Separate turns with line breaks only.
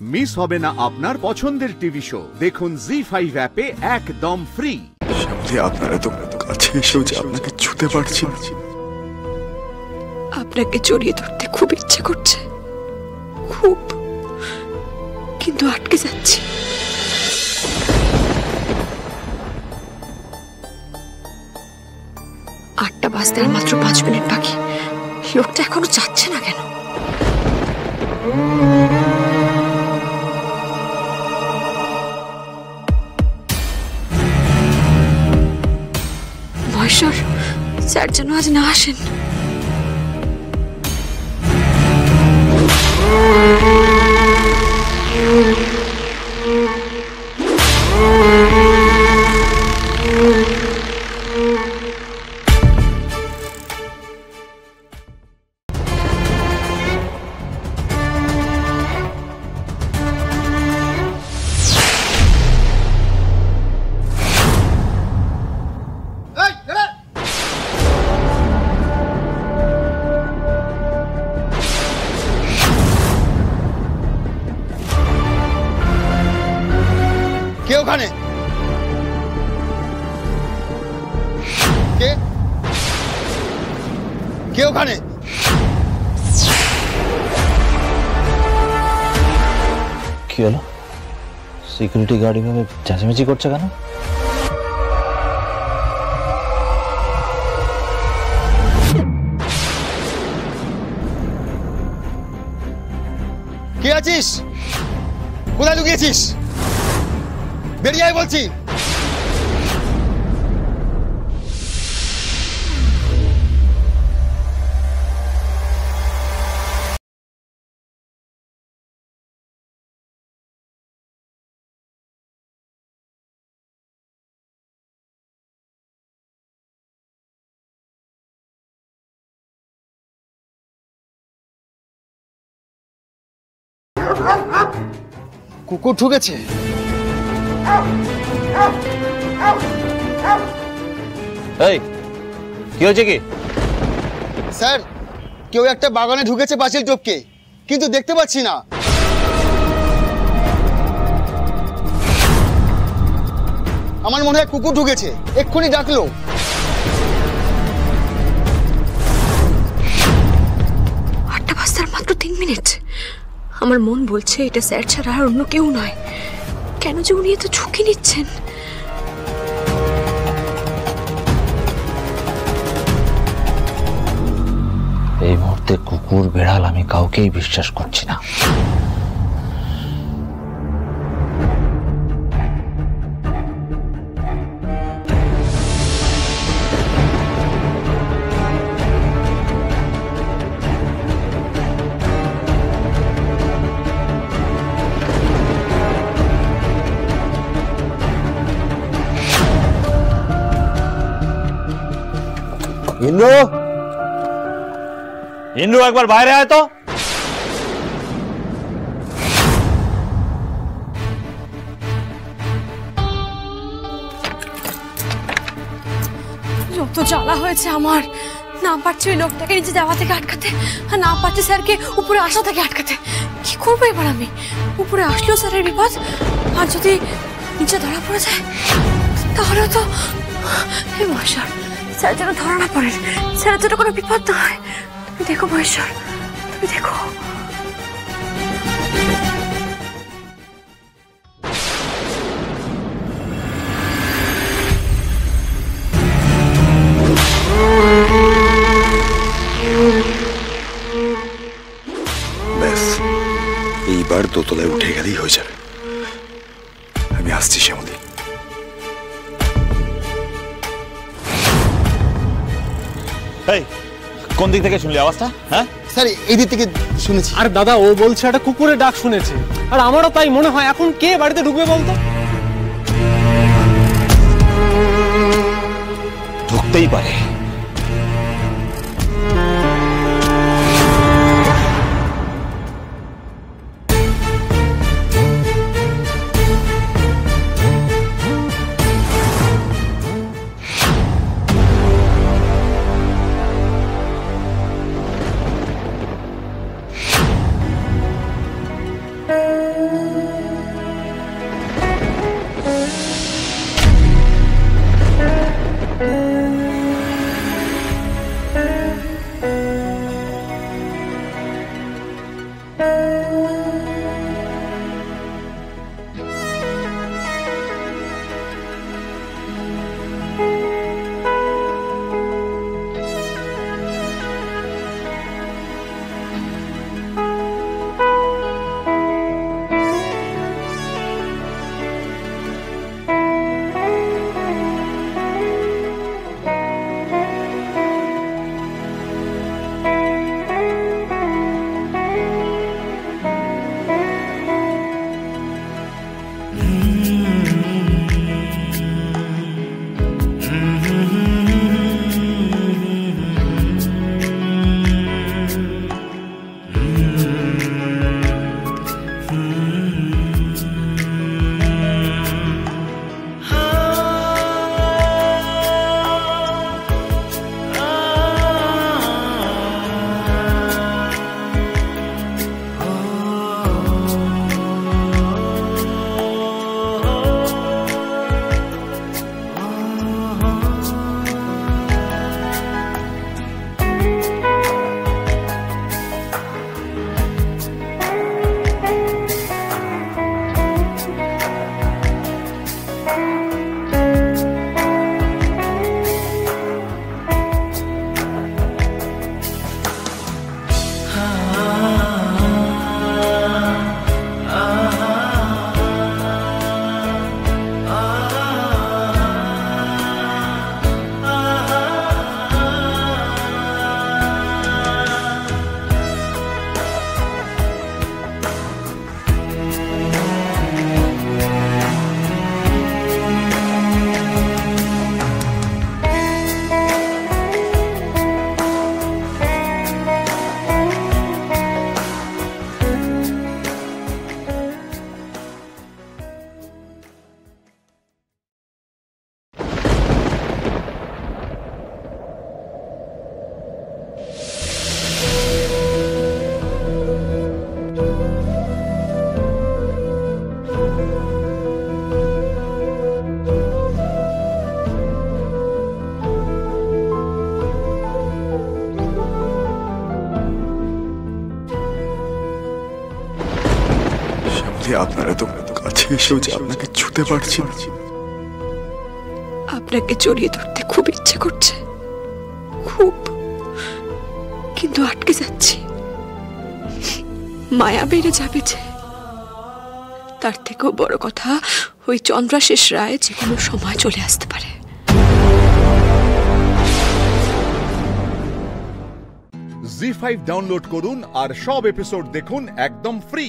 Miss হবে না আপনার পছন্দের টিভি শো। দেখুন জি5 অ্যাপে একদম ফ্রি।
আপনারা তো কাছে এসেও যে আপনাকে ছুতে পারছি না।
আপনাকে জড়িয়ে ধরতে খুব ইচ্ছে করছে, খুব, কিন্তু আটকে যাচ্ছি। আটটা বাজতে আর মাত্র 5 মিনিট বাকি। লোকটা এখনো যাচ্ছে না কেন? মহেশ্বর স্যার যেন আজ না আসেন।
কে ওখানে? কে কে ওখানে?
কি হলো? সিকিউরিটি গার্ড এভাবে চেঁচামেচি করছে কেন?
কে আছিস? কোথায় লুকিয়েছিস? বেরিয়ে আয় বলছি। কুকুর ঢুকেছে।
এই কি হয়েছে কি?
স্যার, কেউ একটা বাগানে ঢুকেছে পাঁচিল টপকে, কিন্তু দেখতে পাচ্ছি না। আমার মনে হয় কুকুর ঢুকেছে, এক্ষুনি ডাকলো।
আটটা বাজতে আর মাত্র 3 মিনিট। আমার মন বলছে এটা স্যার ছাড়া আর অন্য কেউ নয়। কেন যে উনি এত ঝুঁকি নিচ্ছেন?
এই মুহূর্তে কুকুর বেড়াল আমি কাউকেই বিশ্বাস করছি না। ইন্দ্র, ইন্দ্র একবার বাইরে আয় তো।
যত জ্বালা হয়েছে আমার। না পারছি ওই লোকটাকে নিচে যাওয়া থেকে আটকাতে, আর না পারছি স্যারকে উপরে আসা থেকে আটকাতে। কি করবো এবার আমি? উপরে আসলেও স্যারের বিপদ, আর যদি নিচে ধরা পড়ে যায় তাহলে তো। হে মহেশ্বর, স্যার যেন ধরা না পড়ে, স্যারের যেন কোনো বিপদ না হয়। তুমি দেখো মহেশ্বর, তুমি দেখো।
ব্যাস, এইবার দোতলায় উঠে গেলেই হয়ে যাবে। আমি আসছি শ্যামলী।
এই কোন দিক থেকে শুনলি আওয়াজটা? হ্যাঁ
স্যার, এই দিক থেকে শুনেছি।
আর দাদা, ও বলছে একটা কুকুরের ডাক শুনেছে, আর আমারও তাই মনে হয়। এখন কে বাড়িতে ঢুকবে বলতো?
ঢুকতেই পারে।
সত্যি আপনার এত কাছে এসেও যে আপনাকে ছুতে পারছি না।
আপনাকে জড়িয়ে ধরতে খুব ইচ্ছে করছে, খুব, কিন্তু আটকে যাচ্ছি। মায়া বেড়ে যাবে যে, তার থেকেও বড় কথা ওই চন্দ্রাশিস রায় যে কোনো সময় চলে আসতে পারে।
জি5 ডাউনলোড করুন আর সব এপিসোড দেখুন একদম ফ্রি।